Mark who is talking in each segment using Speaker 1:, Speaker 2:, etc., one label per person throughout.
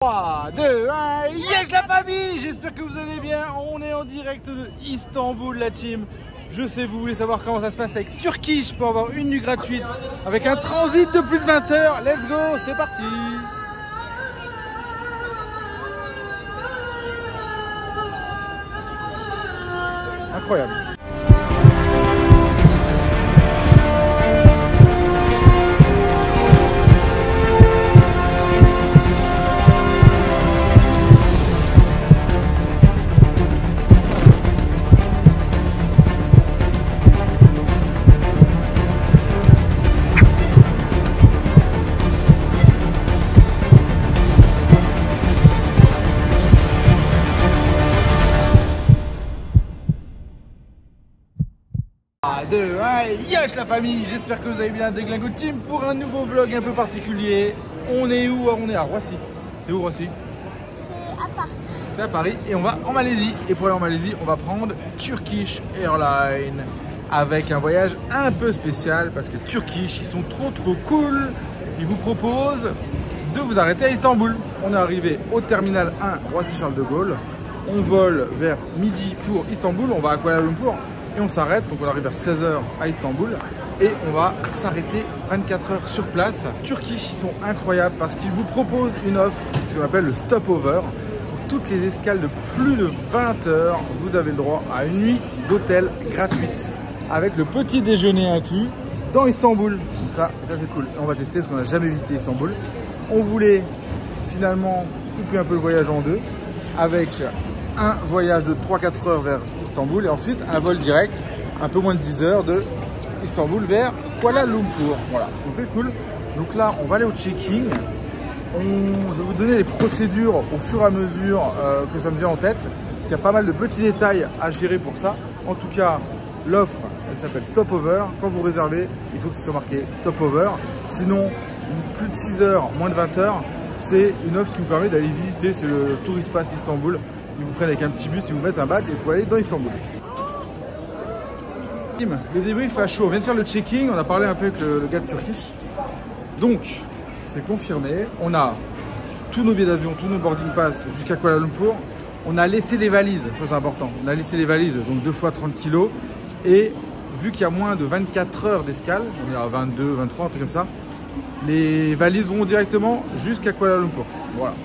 Speaker 1: 3, 2, 1, yes la famille. J'espère que vous allez bien. On est en direct de Istanbul la team. Je sais vous voulez savoir comment ça se passe avec Turkish pour avoir une nuit gratuite avec un transit de plus de 20 heures. Let's go, c'est parti. Incroyable. Yes la famille, j'espère que vous allez bien. Déglingo Team pour un nouveau vlog un peu particulier. On est où? On est à Roissy. C'est où Roissy?
Speaker 2: C'est à Paris.
Speaker 1: C'est à Paris et on va en Malaisie. Et pour aller en Malaisie, on va prendre Turkish Airlines avec un voyage un peu spécial parce que Turkish, ils sont trop cool. Ils vous proposent de vous arrêter à Istanbul. On est arrivé au terminal 1 Roissy-Charles de Gaulle. On vole vers midi pour Istanbul. On va à Kuala Lumpur. Et on s'arrête, donc on arrive vers 16 h à Istanbul et on va s'arrêter 24 heures sur place. Turkish, ils sont incroyables parce qu'ils vous proposent une offre, ce qu'on appelle le stopover. Pour toutes les escales de plus de 20 heures, vous avez le droit à une nuit d'hôtel gratuite avec le petit déjeuner inclus dans Istanbul. Donc ça c'est cool. On va tester parce qu'on n'a jamais visité Istanbul. On voulait finalement couper un peu le voyage en deux avec un voyage de 3-4 heures vers Istanbul et ensuite un vol direct, un peu moins de 10 heures de Istanbul vers Kuala Lumpur. Voilà, donc c'est cool. Donc là, on va aller au check-in. Je vais vous donner les procédures au fur et à mesure que ça me vient en tête, parce qu'il y a pas mal de petits détails à gérer pour ça. En tout cas, l'offre, elle s'appelle Stopover. Quand vous réservez, il faut que ce soit marqué Stopover. Sinon, plus de 6 heures, moins de 20 heures, c'est une offre qui vous permet d'aller visiter. C'est le Tourist Pass Istanbul. Ils vous prennent avec un petit bus, ils vous mettent un badge et vous pouvez aller dans Istanbul. Le débrief à chaud. On vient de faire le check-in, on a parlé un peu avec le gars de Turkish. Donc, c'est confirmé. On a tous nos billets d'avion, tous nos boarding pass jusqu'à Kuala Lumpur. On a laissé les valises, ça c'est important. On a laissé les valises, donc 2 fois 30 kg. Et vu qu'il y a moins de 24 heures d'escale, on est à 22, 23, un truc comme ça, les valises vont directement jusqu'à Kuala Lumpur. Voilà.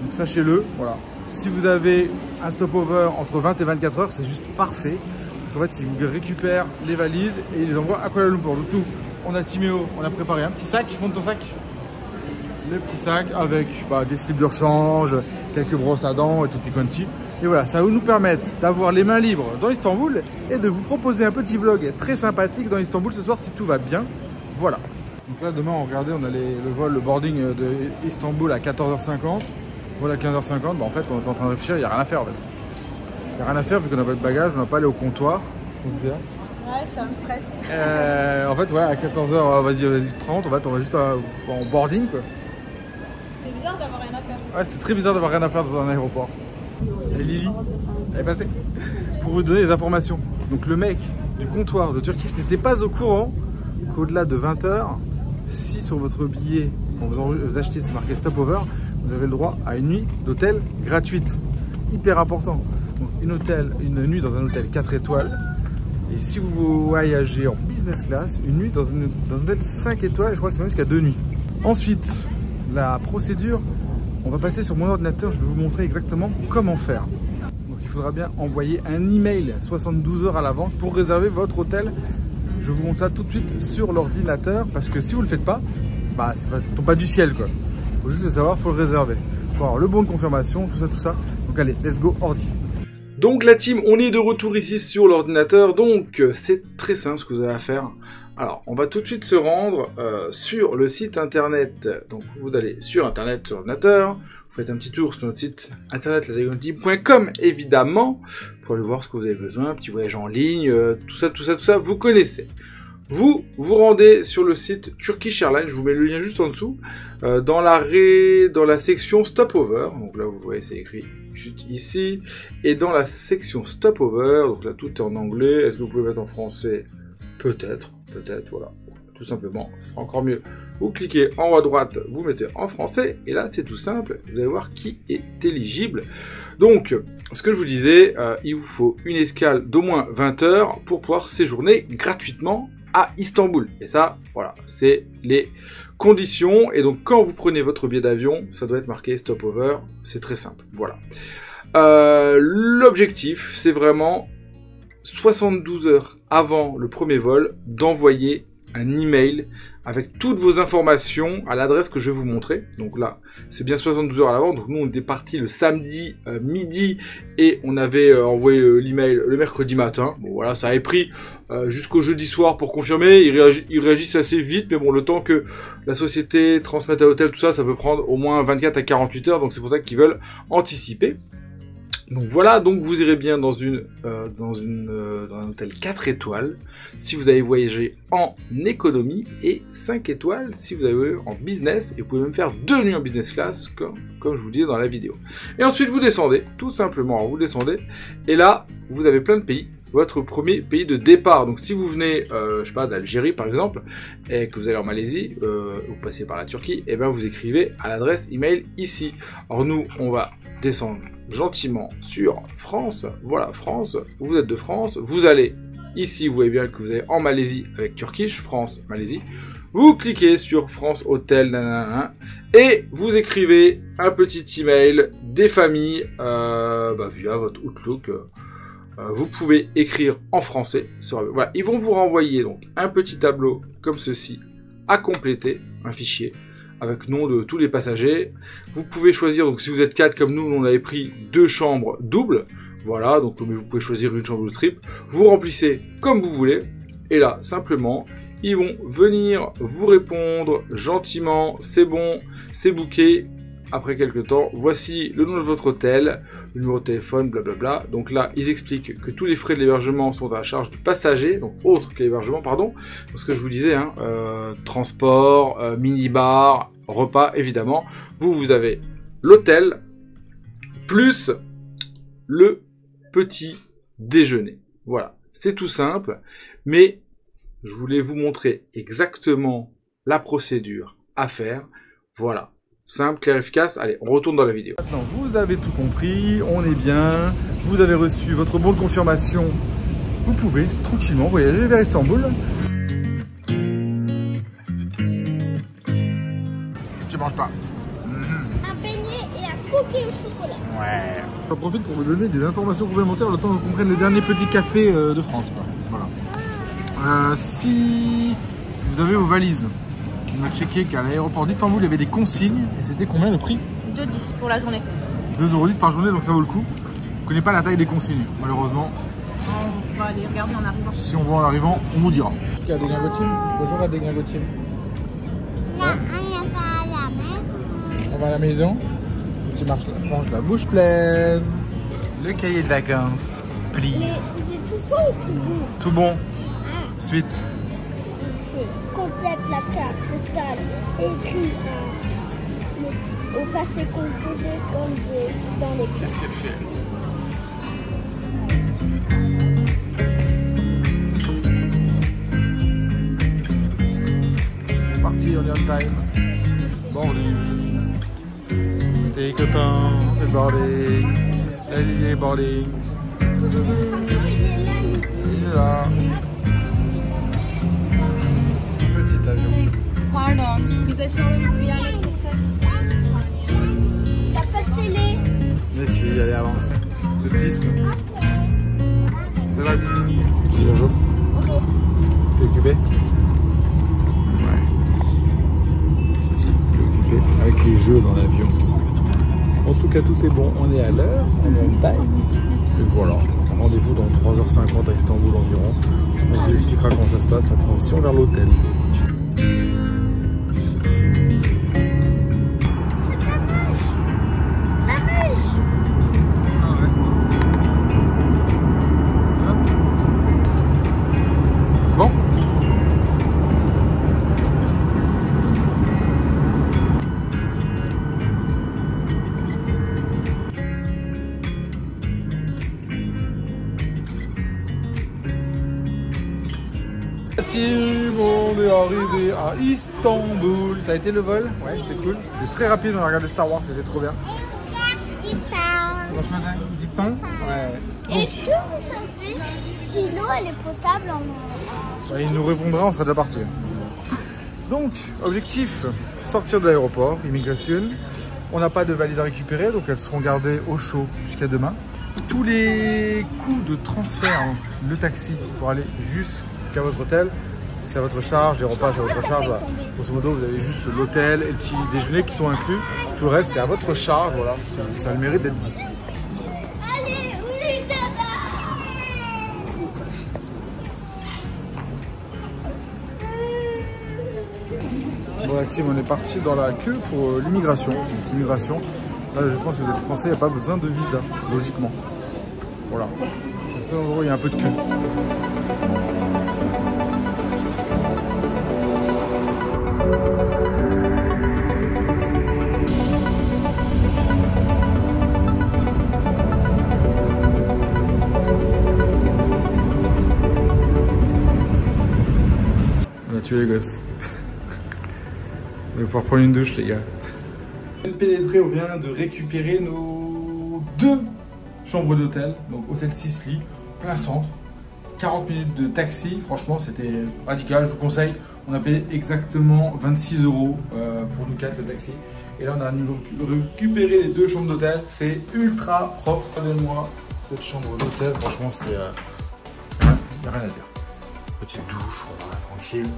Speaker 1: Donc sachez-le, voilà. Si vous avez un stopover entre 20 et 24 heures, c'est juste parfait. Parce qu'en fait, ils vous récupèrent les valises et ils les envoient à Kuala Lumpur. Donc nous, on a Timéo, on a préparé un petit sac. Montre ton sac. Le petit sac avec des slips de rechange, quelques brosses à dents et tutti quanti. Et voilà, ça va nous permettre d'avoir les mains libres dans Istanbul et de vous proposer un petit vlog très sympathique dans Istanbul ce soir si tout va bien. Voilà. Donc là, demain, regardez, on a le boarding de Istanbul à 14h50. Voilà, à 15h50, en fait, on est en train de réfléchir, il n'y a rien à faire en fait. Il n'y a rien à faire vu qu'on n'a pas de bagage, on n'a pas aller au comptoir.
Speaker 2: Ouais, ça me stresse.
Speaker 1: En fait, ouais, à 14h, vas-y 30, en fait, on va juste en boarding quoi.
Speaker 2: C'est bizarre d'avoir rien à faire.
Speaker 1: Ouais, c'est très bizarre d'avoir rien à faire dans un aéroport. Et Lily, elle est passée. Pour vous donner les informations. Donc le mec du comptoir de Turkish n'était pas au courant qu'au-delà de 20 h, si sur votre billet, quand vous achetez, c'est marqué Stopover, vous avez le droit à une nuit d'hôtel gratuite. Hyper important. Donc une nuit dans un hôtel 4 étoiles. Et si vous voyagez en business class, une nuit dans un hôtel 5 étoiles, je crois que c'est même jusqu'à 2 nuits. Ensuite, la procédure, on va passer sur mon ordinateur, je vais vous montrer exactement comment faire. Donc il faudra bien envoyer un email 72 heures à l'avance pour réserver votre hôtel. Je vous montre ça tout de suite sur l'ordinateur parce que si vous ne le faites pas, ça tombe pas du ciel quoi. Faut juste le savoir, faut le réserver. Faut avoir le bon de confirmation, tout ça. Donc allez, let's go ordi. Donc la team, on est de retour ici sur l'ordinateur. Donc c'est très simple ce que vous avez à faire. Alors, on va tout de suite se rendre sur le site internet. Donc vous allez sur internet, sur l'ordinateur. Vous faites un petit tour sur notre site internet, ladéglingoteam.com évidemment. Pour aller voir ce que vous avez besoin, un petit voyage en ligne, tout ça, vous connaissez. Vous vous rendez sur le site Turkish Airlines, je vous mets le lien juste en dessous, dans la section Stopover, donc là vous voyez c'est écrit juste ici, et dans la section Stopover, donc là tout est en anglais, est-ce que vous pouvez mettre en français? Peut-être, voilà, tout simplement, ce sera encore mieux. Vous cliquez en haut à droite, vous mettez en français, et là c'est tout simple, vous allez voir qui est éligible. Donc, ce que je vous disais, il vous faut une escale d'au moins 20 heures pour pouvoir séjourner gratuitement à Istanbul. Et ça, voilà, c'est les conditions. Et donc, quand vous prenez votre billet d'avion, ça doit être marqué stopover, c'est très simple, voilà. L'objectif, c'est vraiment 72 heures avant le premier vol, d'envoyer un email avec toutes vos informations à l'adresse que je vais vous montrer. Donc là, c'est bien 72 heures à l'avant. Donc nous, on était parti le samedi midi et on avait envoyé l'email le mercredi matin. Bon voilà, ça avait pris jusqu'au jeudi soir pour confirmer. Ils réagissent assez vite, mais bon, le temps que la société transmette à l'hôtel, tout ça, ça peut prendre au moins 24 à 48 heures. Donc c'est pour ça qu'ils veulent anticiper. Donc voilà, donc vous irez bien dans un hôtel 4 étoiles si vous avez voyagé en économie et 5 étoiles si vous avez voyagé en business, et vous pouvez même faire 2 nuits en business class comme je vous disais dans la vidéo. Et ensuite vous descendez, tout simplement, vous descendez, et là vous avez plein de pays. Votre premier pays de départ. Donc si vous venez, je sais pas, d'Algérie par exemple, et que vous allez en Malaisie, vous passez par la Turquie, et bien vous écrivez à l'adresse email ici. Alors nous, on va descendre gentiment sur France. Voilà, France, vous êtes de France, vous allez ici, vous voyez bien que vous allez en Malaisie avec Turkish, France, Malaisie. Vous cliquez sur France Hôtel, nanana, et vous écrivez un petit email des familles via votre Outlook. Vous pouvez écrire en français. Voilà, ils vont vous renvoyer donc un petit tableau comme ceci à compléter, un fichier avec nom de tous les passagers. Vous pouvez choisir, donc si vous êtes 4 comme nous, on avait pris 2 chambres doubles. Voilà, donc vous pouvez choisir une chambre trip. Vous remplissez comme vous voulez. Et là, simplement, ils vont venir vous répondre gentiment. C'est bon, c'est booké. Après quelques temps, voici le nom de votre hôtel, le numéro de téléphone, blablabla. Donc là, ils expliquent que tous les frais de l'hébergement sont à la charge du passager, donc autre que l'hébergement, pardon. Parce que je vous disais, hein, transport, minibar, repas, évidemment. Vous avez l'hôtel, plus le petit déjeuner. Voilà, c'est tout simple, mais je voulais vous montrer exactement la procédure à faire. Voilà. Simple, clair, efficace. Allez, on retourne dans la vidéo. Maintenant, vous avez tout compris, on est bien. Vous avez reçu votre bon de confirmation. Vous pouvez tranquillement voyager vers Istanbul. Tu manges pas.
Speaker 2: Un beignet et un cookie au chocolat.
Speaker 1: Ouais. J'en profite pour vous donner des informations complémentaires le temps que vous compreniez les derniers petits cafés de France, quoi. Voilà. Si vous avez vos valises, on a checké qu'à l'aéroport d'Istanbul, il y avait des consignes. Et c'était combien le prix?
Speaker 2: 2,10 pour la journée.
Speaker 1: 2,10 € par journée, donc ça vaut le coup. Je ne connais pas la taille des consignes, malheureusement.
Speaker 2: On va aller regarder en arrivant.
Speaker 1: Si on voit en arrivant, on vous dira. Il y a des gringotimes. Bonjour à des gringotimes. On va à la maison. Tu marches la bouche pleine. Le cahier de vacances, please.
Speaker 2: Mais c'est tout faux ou tout bon?
Speaker 1: Tout bon. Suite.
Speaker 2: Complète la carte postale écrit au passé composé comme dans les cartes.
Speaker 1: Qu'est-ce qu'elle fait? C'est parti, on est on time. Boarding. Take your time, le boarding. Elle est boarding. Il est là. Petit avion.
Speaker 2: Pardon, biz eşyalarımızı bir yerleştirsek. Y'a pas de télé.
Speaker 1: Mais si, allez, avance. C'est 10, nous. C'est là, 10. Bonjour.
Speaker 2: Bonjour.
Speaker 1: T'es occupé? Ouais. Steve, t'es occupé avec les jeux dans l'avion. En tout cas, tout est bon. On est à l'heure, on est en time. Et voilà. Rendez-vous dans 3h50 à Istanbul environ. On vous expliquera comment ça se passe, la transition vers l'hôtel. team, on est arrivé à Istanbul. Ça a été le vol? Ouais, c'était cool. C'était très rapide, on a regardé Star Wars, c'était trop bien. Bonjour madame, du pain? Ouais.
Speaker 2: Est-ce que vous savez si l'eau elle est potable en...
Speaker 1: Il nous répondra, on sera déjà parti. Donc, objectif, sortir de l'aéroport, immigration. On n'a pas de valises à récupérer, donc elles seront gardées au chaud jusqu'à demain. Tous les coûts de transfert, donc le taxi pour aller jusqu'à votre hôtel, c'est à votre charge, les repas c'est à votre charge. Voilà. Grosso modo, vous avez juste l'hôtel et le petit déjeuner qui sont inclus. Tout le reste, c'est à votre charge. Voilà, ça a le mérite d'être dit.
Speaker 2: Allez, oui, dada.
Speaker 1: Bon, la team, on est parti dans la queue pour l'immigration. Donc, l'immigration, là, je pense que vous êtes français, il n'y a pas besoin de visa, logiquement. Voilà. C'est le seul endroit où il y a un peu de queue. On a tué les gosses. On va pouvoir prendre une douche, les gars. On vient de pénétrer, on vient de récupérer nos 2 chambres d'hôtel. Donc hôtel 6 lits, plein centre. 40 minutes de taxi, franchement c'était radical, je vous conseille. On a payé exactement 26 € pour nous 4 le taxi. Et là on a récupéré les 2 chambres d'hôtel. C'est ultra propre, regardez-moi cette chambre d'hôtel, franchement c'est... il n'y a rien à dire. Petite douche, voilà, tranquille.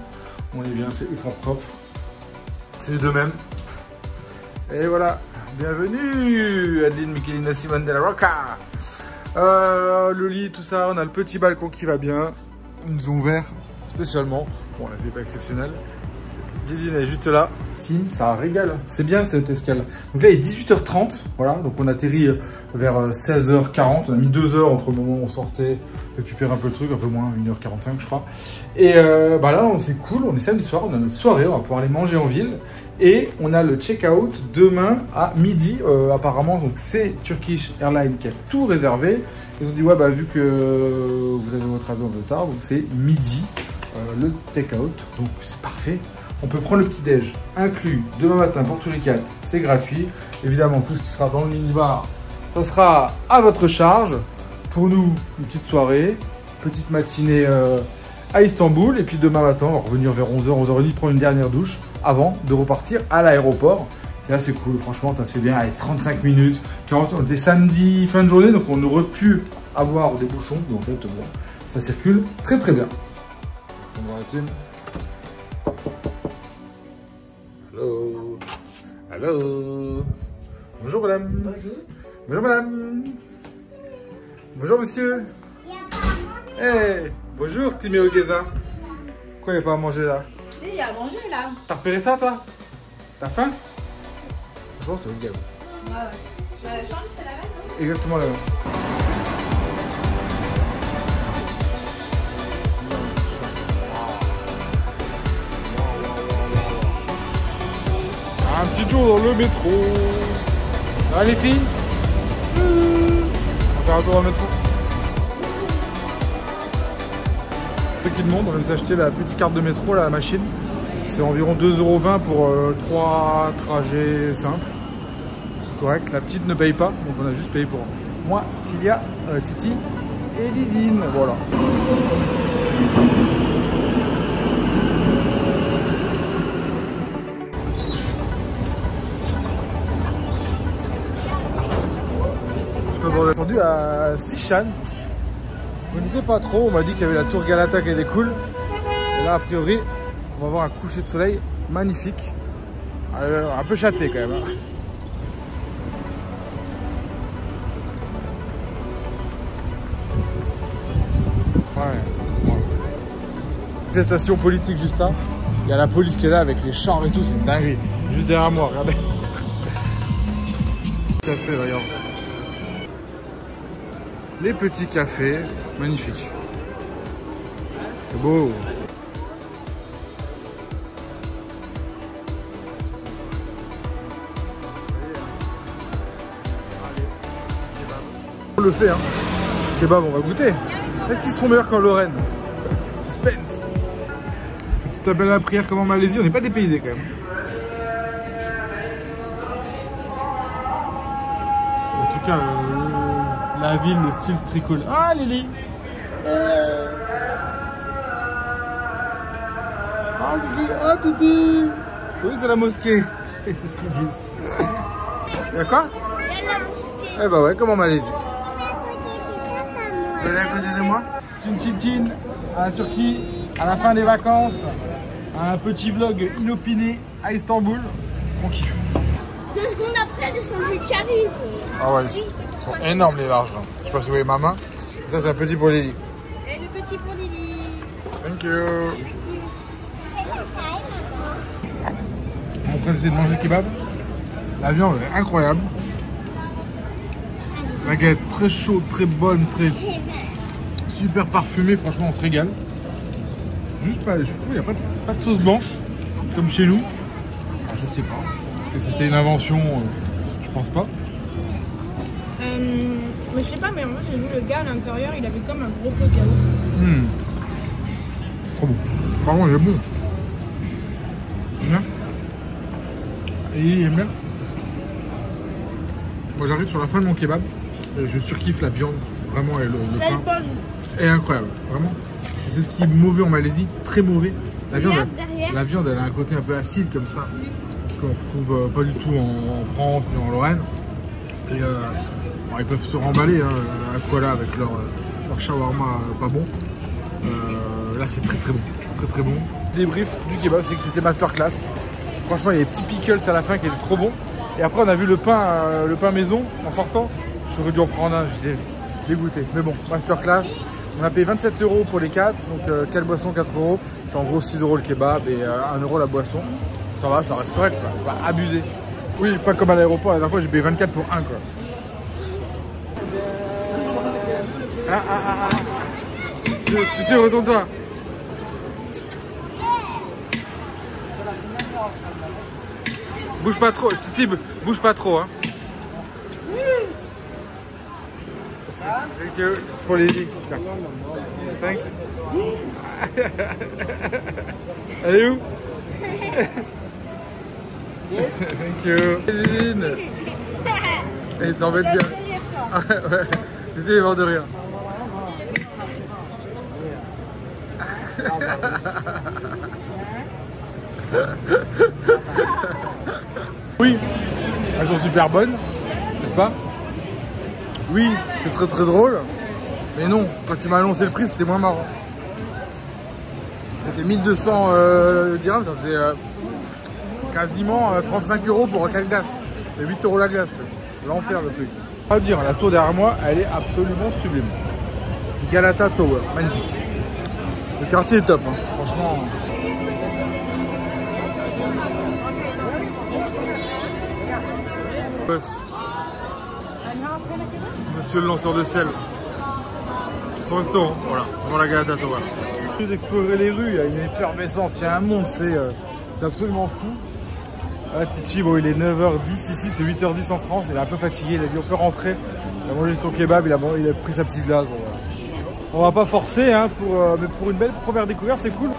Speaker 1: On est bien, c'est ultra propre. C'est les deux mêmes. Et voilà, bienvenue Adeline Michelina Simone de la Rocca. Le lit, tout ça, on a le petit balcon qui va bien. Ils nous ont ouvert spécialement. Bon, la vue n'est pas exceptionnelle. Didine est juste là. Team, ça régale. C'est bien cette escale. Donc là, il est 18h30. Voilà, donc on atterrit vers 16h40. On a mis 2 heures entre le moment où on sortait, récupérer un peu le truc, un peu moins, 1h45 je crois. Et bah là, c'est cool. On est samedi soir, on a notre soirée, on va pouvoir aller manger en ville. Et on a le check-out demain à midi, apparemment. Donc c'est Turkish Airlines qui a tout réservé. Ils ont dit, ouais, bah vu que vous avez votre avion en retard, donc c'est midi le take-out. Donc c'est parfait. On peut prendre le petit-déj inclus demain matin pour tous les 4. C'est gratuit. Évidemment, tout ce qui sera dans le minibar, ça sera à votre charge. Pour nous, une petite soirée, petite matinée à Istanbul. Et puis demain matin, on va revenir vers 11h, 11h30, prendre une dernière douche avant de repartir à l'aéroport. C'est assez cool, franchement, ça se fait bien. Allez, 35 minutes, 40, on était samedi, fin de journée, donc on aurait pu avoir des bouchons. Mais en fait, bon, ça circule très très bien. Bonjour la team. Allô. Allô. Bonjour madame. Bonjour. Bonjour madame. Bonjour monsieur. Hey. Bonjour Timéo Guézin. Pourquoi il n'y a pas à manger là?
Speaker 3: Si, il y a à manger là.
Speaker 1: T'as repéré ça toi? T'as faim? Franchement c'est le gars.
Speaker 3: Ouais, ouais. La chambre c'est la même, non?
Speaker 1: Exactement la même. Un petit tour dans le métro. Ah les filles, on va faire un tour dans le métro. Petit monde, on vient de s'acheter la petite carte de métro, là, la machine. C'est environ 2,20 € pour 3 trajets simples. C'est correct, la petite ne paye pas, donc on a juste payé pour moi, Tilia, Titi et Didine. Voilà. On est descendu à Sichan. Je ne sais pas trop, on m'a dit qu'il y avait la tour Galata qui était cool. Et là, a priori, on va voir un coucher de soleil magnifique. Un peu châté quand même. Hein. Ouais. Manifestation politique juste là. Il y a la police qui est là avec les chars et tout, c'est une dinguerie. Juste derrière moi, regardez. Café, regarde. Les petits cafés, magnifiques. C'est beau. On le fait, hein. Kebab, on va goûter. Peut-être qu'ils seront meilleurs qu'en Lorraine. Suspense. Petite appel à la prière comme en Malaisie, on n'est pas dépaysé quand même. En tout cas, la ville, le style tricolore. Ah Lily. Ah Lily, ah Titi. Oui, c'est la mosquée. Et c'est ce qu'ils disent. Y'a quoi?
Speaker 2: Il y a la mosquée.
Speaker 1: Eh bah ouais, comme en Malaisie. Tu veux aller à côté de moi? Tchin à la Turquie, à la fin des vacances. Un petit vlog inopiné à Istanbul. On kiffe.
Speaker 2: 2 secondes après, le sandwich qui arrive.
Speaker 1: Ah ouais, ils sont énormes les larges. Je sais pas si vous voyez ma main. Ça, c'est un petit pour Lily.
Speaker 3: Et le petit pour Lily.
Speaker 1: Thank you. On est en train d'essayer de manger le kebab. La viande est incroyable. La galette très chaude, très bonne, très super parfumée. Franchement, on se régale. Juste pas, je trouve qu'il n'y a pas de sauce blanche comme chez nous. Alors, je sais pas. Est-ce que c'était une invention? Je pense pas.
Speaker 3: Mais je sais pas, mais moi j'ai vu le gars à l'intérieur, il avait comme un gros pot de yaourt.
Speaker 1: Trop bon. Vraiment, il est bon. Bien. Et il aime bien. Moi j'arrive sur la fin de mon kebab. Et je surkiffe la viande. Vraiment, et le pain est incroyable. Vraiment. C'est ce qui est mauvais en Malaisie. Très mauvais. La viande, elle a un côté un peu acide comme ça. Qu'on retrouve pas du tout en France ni en Lorraine. Et bon, ils peuvent se remballer à Kuala avec leur shawarma pas bon. Là c'est très bon. Très bon. Débrief du kebab, c'est que c'était masterclass. Franchement, il y a des petits pickles à la fin qui étaient trop bons. Et après, on a vu le pain maison en sortant. J'aurais dû en prendre un, j'étais dégoûté. Mais bon, masterclass. On a payé 27 € pour les 4. Donc, 4 boissons, 4 €. C'est en gros 6 € le kebab et 1 € la boisson. Ça va, ça reste correct, quoi. C'est pas abusé. Oui, pas comme à l'aéroport. La dernière fois, j'ai payé 24 pour 1, quoi. Tu retourne-toi. Bouge pas trop, Titi, bouge pas trop, hein. Thank you pour les lits. Tiens. Thank you. Elle est où? Thank you. Et t'embêtes bien. Ouais, Titi est mort de rire. Oui, elles sont super bonnes, n'est-ce pas? Oui, c'est très drôle, mais non, quand tu m'as annoncé le prix, c'était moins marrant. C'était 1200 dirhams, ça faisait quasiment 35 € pour 4 glaces. Et 8 € la glace, l'enfer le truc. On va dire, la tour derrière moi, elle est absolument sublime. Galata Tower, magnifique. Le quartier est top, hein. Franchement. Monsieur le lanceur de sel. Son restaurant, voilà, devant la Galata Tower. D'explorer les rues, il y a une effervescence, il y a un monde, c'est absolument fou. Là, Titi, bon, il est 9h10 ici, c'est 8h10 en France, il est un peu fatigué, il a dit on peut rentrer. Il a mangé son kebab, il a pris sa petite glace. Bon, voilà. On va pas forcer, hein, mais pour une belle première découverte, c'est cool.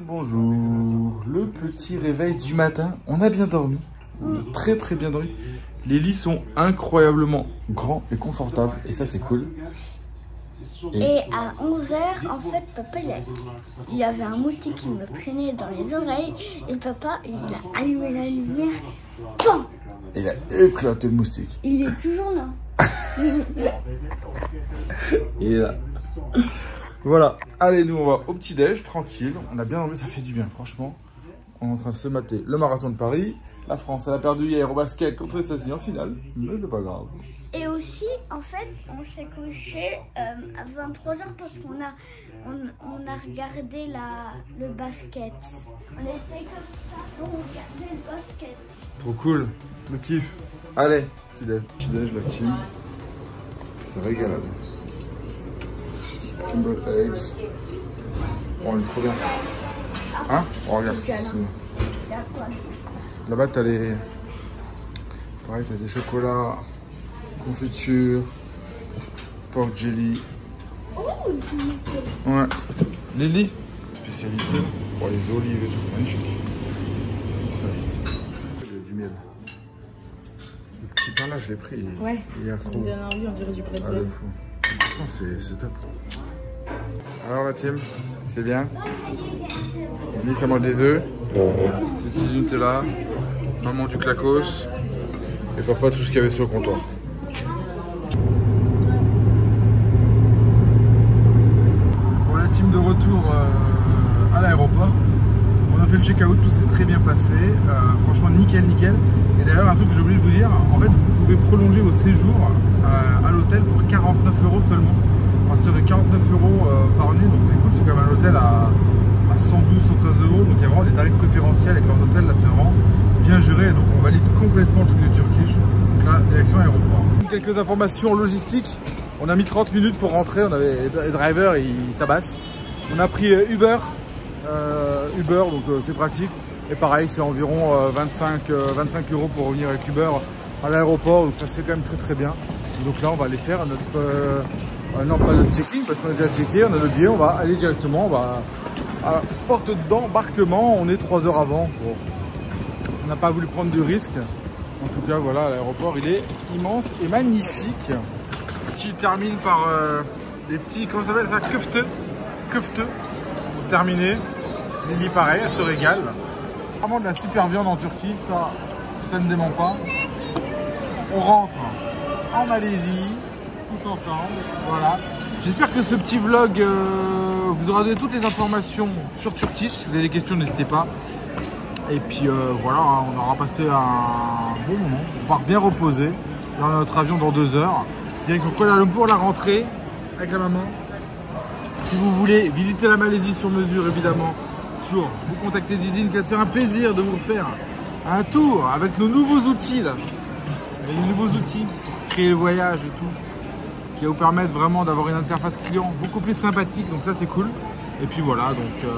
Speaker 1: Bonjour, le petit réveil du matin, on a bien dormi, on a très bien dormi. Les lits sont incroyablement grands et confortables et ça c'est cool.
Speaker 2: Et à 11h, en fait, papa, il y avait un moustique qui me traînait dans les oreilles et papa, il a allumé la lumière, PAM!
Speaker 1: Et il a éclaté le moustique.
Speaker 2: Il est toujours là.
Speaker 1: Il est là. Voilà, allez, nous on va au petit-déj, tranquille. On a bien dormi, ça fait du bien, franchement. On est en train de se mater le marathon de Paris. La France, elle a perdu hier au basket contre les États-Unis en finale, mais c'est pas grave.
Speaker 2: Et aussi, en fait, on s'est couché à 23h parce qu'on a regardé le basket. On était comme ça, on regardait le basket.
Speaker 1: Trop cool, le kiff. Allez, petit-déj. Petit-déj, la team. C'est régalade. Scrambled eggs. Oh, il est trop bien. Hein? Oh, regarde. Là-bas, t'as les... Pareil, t'as des chocolats, confiture, pork jelly.
Speaker 2: Oh, du nickel.
Speaker 1: Ouais. Lily, spécialité pour les olives et tout, magnifique. Du miel. Le petit pain là, je l'ai pris.
Speaker 3: Ouais.
Speaker 1: Il a trop.
Speaker 3: Ça me donne envie, on dirait du
Speaker 1: Ah,
Speaker 3: pretzel.
Speaker 1: de fou. Franchement, c'est top. Alors la team, c'est bien. Lily, ça mange des œufs. Titi du Nutella. Maman du clacos. Et papa tout ce qu'il y avait sur le comptoir. Pour la team de retour à l'aéroport, on a fait le check-out, tout s'est très bien passé. Franchement nickel, nickel. Et d'ailleurs un truc que j'ai oublié de vous dire, en fait vous pouvez prolonger vos séjours à l'hôtel pour 49 € seulement. À partir de 49 € par nuit, donc c'est cool, c'est quand même un hôtel à 112, 113 €. Donc il y a vraiment des tarifs préférentiels avec leurs hôtels, là c'est vraiment bien géré. Donc on valide complètement le truc de Turkish. Donc là, direction aéroport. Quelques informations logistiques. On a mis 30 minutes pour rentrer, on avait les drivers, ils tabassent. On a pris Uber, donc c'est pratique. Et pareil, c'est environ 25 € pour revenir avec Uber à l'aéroport. Donc ça se fait quand même très très bien. Et donc là, on va aller faire notre... non, pas le check-in, parce qu'on a déjà checké, on a le billet, on va aller directement à la porte d'embarquement. On est 3 heures avant. Bon. On n'a pas voulu prendre de risque. En tout cas, voilà, l'aéroport, il est immense et magnifique. Petit termine par les petits, comment ça s'appelle ça? Köfte. Pour terminer. Lily, pareil, elle se régale. Vraiment de la super viande en Turquie, ça ne dément pas. On rentre en Malaisie, tous ensemble. Voilà. J'espère que ce petit vlog vous aura donné toutes les informations sur Turkish. Si vous avez des questions, n'hésitez pas. Et puis voilà, on aura passé un bon moment. On part bien reposer dans notre avion dans 2 heures. Direction Kuala Lumpur, la rentrée avec la maman. Si vous voulez visiter la Malaisie sur mesure, évidemment, toujours vous contactez Didine, qui va se faire un plaisir de vous faire un tour avec nos nouveaux outils là. Avec nos nouveaux outils pour créer le voyage et tout, qui va vous permettre vraiment d'avoir une interface client beaucoup plus sympathique. Donc ça c'est cool. Et puis voilà, donc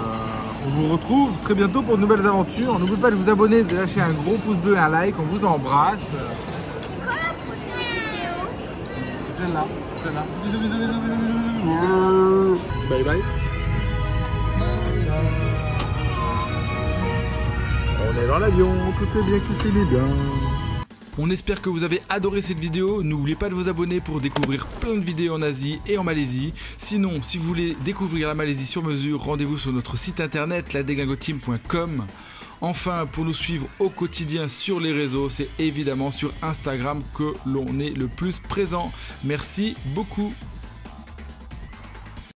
Speaker 1: on vous retrouve très bientôt pour de nouvelles aventures. N'oubliez pas de vous abonner, de lâcher un gros pouce bleu et un like. On vous embrasse.
Speaker 2: C'est quoi la prochaine vidéo?
Speaker 1: C'est celle-là. Bisous, bisous, bisous, bisous, bisous. Bye bye. On est dans l'avion, tout est bien qui finit bien. On espère que vous avez adoré cette vidéo. N'oubliez pas de vous abonner pour découvrir plein de vidéos en Asie et en Malaisie. Sinon, si vous voulez découvrir la Malaisie sur mesure, rendez-vous sur notre site internet ladeglingoteam.com. Enfin, pour nous suivre au quotidien sur les réseaux, c'est évidemment sur Instagram que l'on est le plus présent. Merci beaucoup.